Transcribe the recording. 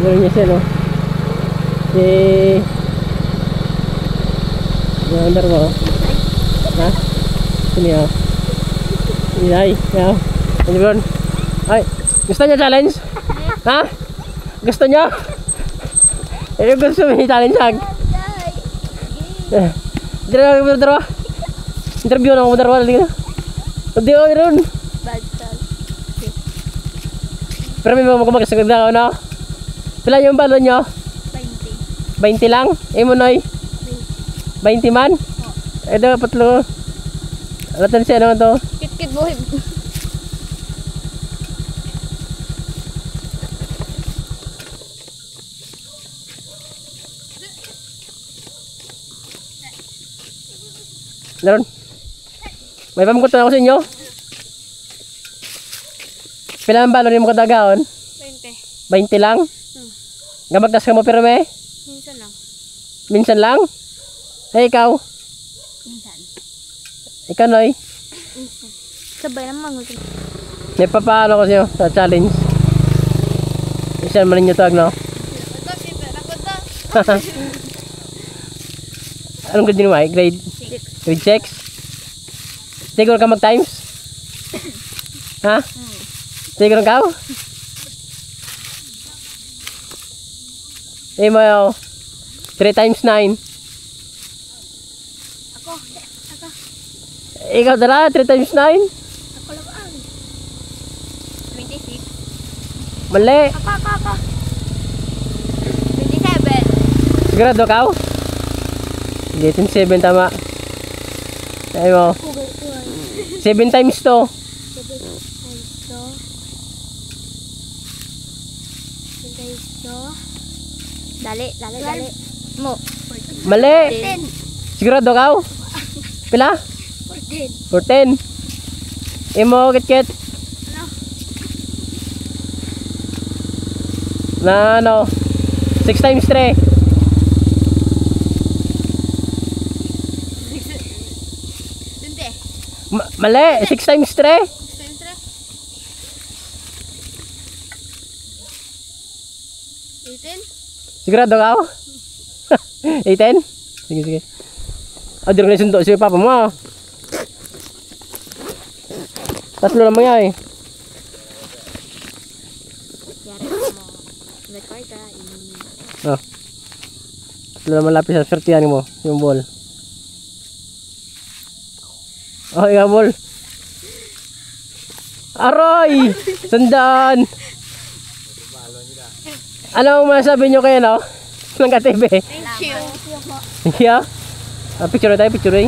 Meron niya siya, no? Si... yung under mo, ha? Sino yun? Ay, yaw. Ano yun? Ay, gusto niya challenge? Ha? Gusto niya? Eh, gusto mo yung challenge, hag? Interview na ako, dalawa. Hindi ako rin. Pero may mga magkasagad na ako, no? Pila yung balon nyo? 20. 20 lang? Eh mo, Noy? 20 man? Eh, dapat lo. Alatan siya naman to. Kit-kit buhib. Naron. May pamukot na ako sa inyo. Pila ang balon yung mga dagaon? 20. 20 lang? Gamagtas ka mo pero may? Minsan lang. Minsan lang? Eh, ikaw? Minsan. Ikaw, Noy? Minsan. Sabay naman. May papaano ko sa'yo sa challenge. Isa man ninyo tawag, no? Anong grade nyo, Mike? Grade 6? Siguro ka mag-times? Ha? Siguro ka? Eh mo, 3 times 9. Ako. Ikaw dala, 3 times 9. Ako lang. 26. Mali. Ako. 27. Sigurado ka? Hindi, 7 tama. Ay mo. 7 times 2. 7 times 2. Dali. Mo. Mali. 10. Sigurado ka? Pila? 14. Imo, kit-kit. Na ano? 6 times 3. Mali, 6 times 3. 18. Sigurado ka? 18? Sige. Ah, di rin sundo si papa mo. Tatlo naman yan eh. Oh. Tatlo naman lapis sa swertihan mo, yung ball. Oh, yung ball. Aroy! Sandaan! Ano masasabi nyo kayo, no? Ng KTV? Thank you. Yeah? Picture tayo, picture.